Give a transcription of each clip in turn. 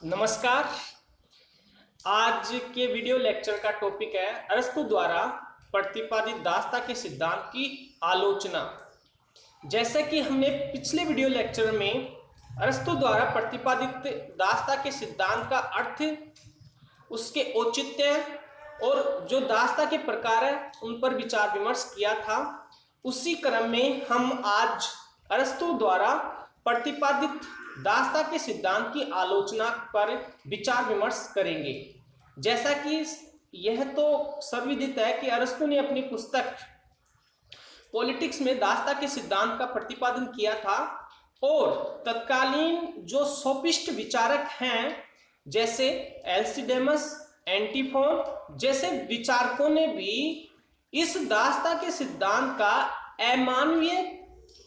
नमस्कार। आज के वीडियो लेक्चर का टॉपिक है अरस्तु द्वारा प्रतिपादित दास्ता के सिद्धांत की आलोचना। जैसा कि हमने पिछले वीडियो लेक्चर में अरस्तु द्वारा प्रतिपादित दास्ता के सिद्धांत का अर्थ, उसके औचित्य और जो दास्ता के प्रकार है उन पर विचार विमर्श किया था, उसी क्रम में हम आज अरस्तु द्वारा प्रतिपादित दास्ता के सिद्धांत की आलोचना पर विचार विमर्श करेंगे। जैसा कि यह तो सर्वविदित है कि अरस्तु ने अपनी पुस्तक पॉलिटिक्स में दास्ता के सिद्धांत का प्रतिपादन किया था और तत्कालीन जो सोफिस्ट विचारक हैं जैसे एल्सिडेमस, एंटीफोन जैसे विचारकों ने भी इस दास्ता के सिद्धांत का अमानवीय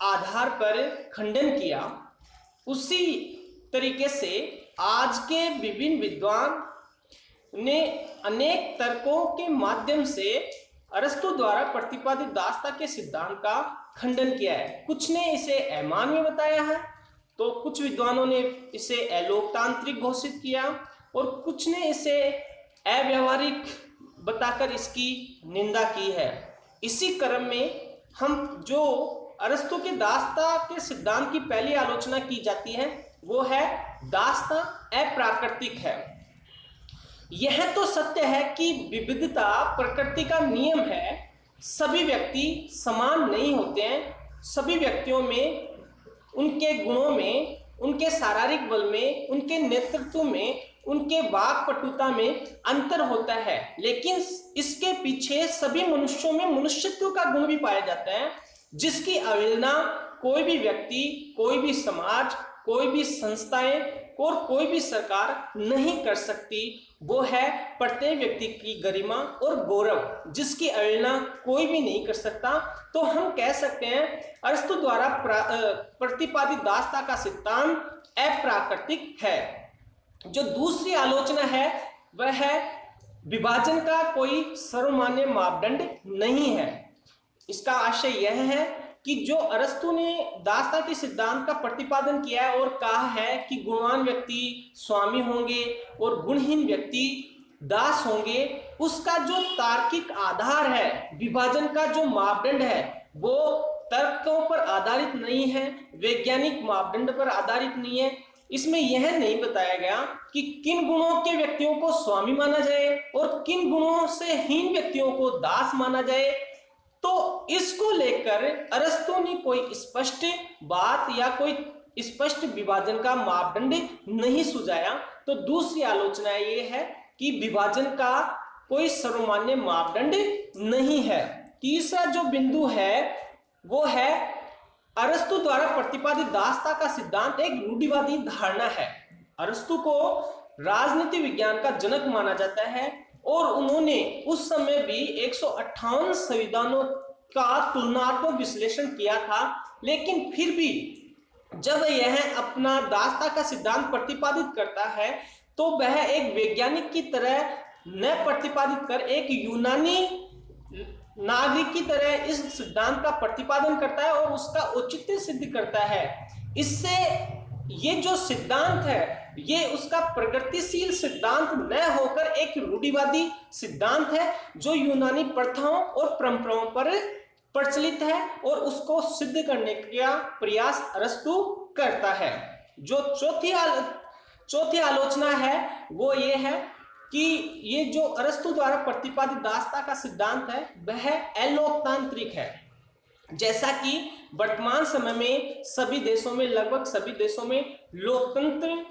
आधार पर खंडन किया। उसी तरीके से आज के विभिन्न विद्वान ने अनेक तर्कों के माध्यम से अरस्तु द्वारा प्रतिपादित दास्ता के सिद्धांत का खंडन किया है। कुछ ने इसे अमानवीय बताया है, तो कुछ विद्वानों ने इसे अलोकतांत्रिक घोषित किया और कुछ ने इसे अव्यावहारिक बताकर इसकी निंदा की है। इसी क्रम में हम जो अरस्तु के दास्ता के सिद्धांत की पहली आलोचना की जाती है वो है दास्ता अप्राकृतिक है। यह तो सत्य है कि विविधता प्रकृति का नियम है। सभी व्यक्ति समान नहीं होते हैं। सभी व्यक्तियों में, उनके गुणों में, उनके शारीरिक बल में, उनके नेतृत्व में, उनके वाक्पटुता में अंतर होता है, लेकिन इसके पीछे सभी मनुष्यों में मनुष्यत्व का गुण भी पाया जाता है, जिसकी अवहेलना कोई भी व्यक्ति, कोई भी समाज, कोई भी संस्थाएं और कोई भी सरकार नहीं कर सकती। वो है प्रत्येक व्यक्ति की गरिमा और गौरव, जिसकी अवहेलना कोई भी नहीं कर सकता। तो हम कह सकते हैं अरस्तु द्वारा प्रतिपादित दास्ता का सिद्धांत अप्राकृतिक है। जो दूसरी आलोचना है वह है विभाजन का कोई सर्वमान्य मापदंड नहीं है। इसका आशय यह है कि जो अरस्तु ने दास्ता के सिद्धांत का प्रतिपादन किया है और कहा है कि गुणवान व्यक्ति स्वामी होंगे और गुणहीन व्यक्ति दास होंगे, उसका जो तार्किक आधार है, विभाजन का जो मापदंड है, वो तर्कों पर आधारित नहीं है, वैज्ञानिक मापदंड पर आधारित नहीं है। इसमें यह नहीं बताया गया कि किन गुणों के व्यक्तियों को स्वामी माना जाए और किन गुणों से हीन व्यक्तियों को दास माना जाए। तो इसको लेकर अरस्तु ने कोई स्पष्ट बात या कोई स्पष्ट विभाजन का मापदंड नहीं सुझाया। तो दूसरी आलोचना ये है कि विभाजन का कोई सर्वमान्य मापदंड नहीं है। तीसरा जो बिंदु है वो है अरस्तु द्वारा प्रतिपादित दास्ता का सिद्धांत एक रूढ़िवादी धारणा है। अरस्तु को राजनीति विज्ञान का जनक माना जाता है और उन्होंने उस समय भी 158 संविधानों का तुलनात्मक विश्लेषण किया था, लेकिन फिर भी जब यह अपना दास्ता का सिद्धांत प्रतिपादित करता है तो वह एक वैज्ञानिक की तरह न प्रतिपादित कर एक यूनानी नागरिक की तरह इस सिद्धांत का प्रतिपादन करता है और उसका औचित्य सिद्ध करता है। इससे ये जो सिद्धांत है ये उसका प्रगतिशील सिद्धांत न होकर एक रूढ़िवादी सिद्धांत है जो यूनानी प्रथाओं और परंपराओं पर प्रचलित है और उसको सिद्ध करने का प्रयास अरस्तु करता है। जो चौथी आलोचना है वो ये है कि ये जो अरस्तु द्वारा प्रतिपादित दास्ता का सिद्धांत है वह अलोकतांत्रिक है। जैसा कि वर्तमान समय में सभी देशों में, लगभग सभी देशों में लोकतंत्र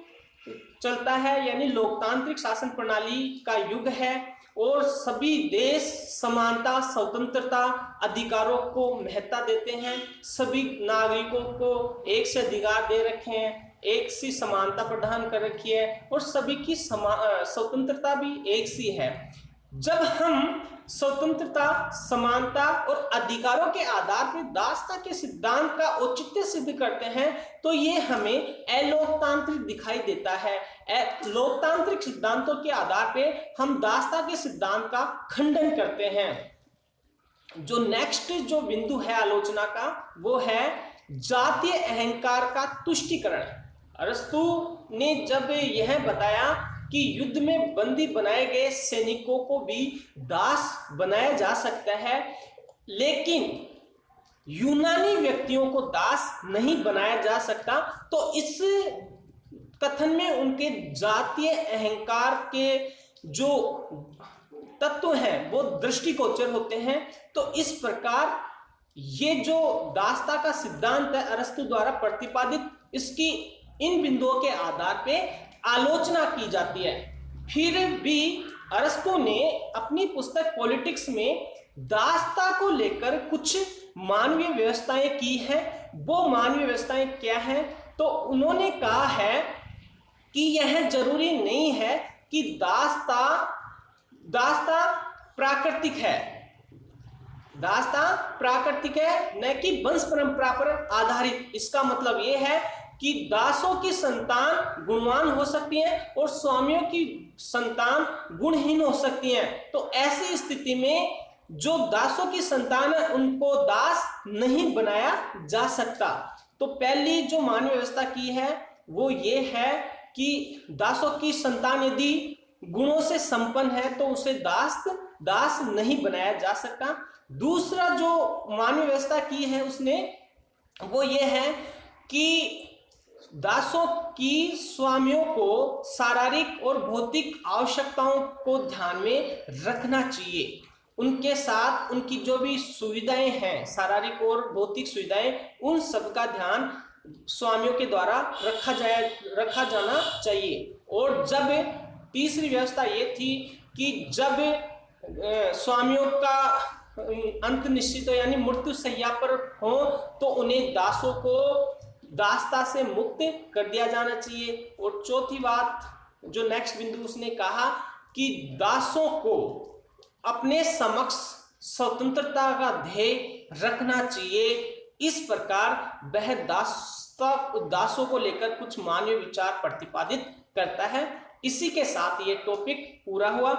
चलता है, यानी लोकतांत्रिक शासन प्रणाली का युग है और सभी देश समानता, स्वतंत्रता, अधिकारों को महत्ता देते हैं। सभी नागरिकों को एक से अधिकार दे रखे हैं, एक सी समानता प्रदान कर रखी है और सभी की स्वतंत्रता भी एक सी है। जब हम स्वतंत्रता, समानता और अधिकारों के आधार पर दास्ता के सिद्धांत का औचित्य सिद्ध करते हैं तो ये हमें अलोकतांत्रिक दिखाई देता है। लोकतांत्रिक सिद्धांतों के आधार पर हम दास्ता के सिद्धांत का खंडन करते हैं। जो नेक्स्ट जो बिंदु है आलोचना का वो है जातीय अहंकार का तुष्टिकरण। अरस्तु ने जब यह बताया कि युद्ध में बंदी बनाए गए सैनिकों को भी दास बनाया जा सकता है, लेकिन यूनानी व्यक्तियों को दास नहीं बनाया जा सकता, तो इस कथन में उनके जातीय अहंकार के जो तत्व हैं वो दृष्टिगोचर होते हैं। तो इस प्रकार ये जो दासता का सिद्धांत है अरस्तु द्वारा प्रतिपादित, इसकी इन बिंदुओं के आधार पे आलोचना की जाती है। फिर भी अरस्तु ने अपनी पुस्तक पॉलिटिक्स में दासता को लेकर कुछ मानवीय व्यवस्थाएं की हैं। वो मानवीय व्यवस्थाएं क्या हैं? तो उन्होंने कहा है कि यह जरूरी नहीं है कि दासता प्राकृतिक है, दासता प्राकृतिक है न कि वंश परंपरा पर आधारित। इसका मतलब यह है कि दासों की संतान गुणवान हो सकती है और स्वामियों की संतान गुणहीन हो सकती है। तो ऐसी स्थिति में जो दासों की संतान है उनको दास नहीं बनाया जा सकता। तो पहली जो मानवीय व्यवस्था की है वो ये है कि दासों की संतान यदि गुणों से संपन्न है तो उसे दास नहीं बनाया जा सकता। दूसरा जो मानवीय व्यवस्था की है उसने वो ये है कि दासों की स्वामियों को शारीरिक और भौतिक आवश्यकताओं को ध्यान में रखना चाहिए। उनके साथ उनकी जो भी सुविधाएं हैं, शारीरिक और भौतिक सुविधाएं, उन सब का ध्यान स्वामियों के द्वारा रखा जाना चाहिए। और जब तीसरी व्यवस्था ये थी कि जब स्वामियों का अंत निश्चित हो यानी मृत्यु शैया पर हो तो उन्हें दासों को दासता से मुक्त कर दिया जाना चाहिए। और चौथी बात जो नेक्स्ट बिंदु उसने कहा कि दासों को अपने समक्ष स्वतंत्रता का ध्येय रखना चाहिए। इस प्रकार वह दासों को लेकर कुछ मानवीय विचार प्रतिपादित करता है। इसी के साथ ये टॉपिक पूरा हुआ।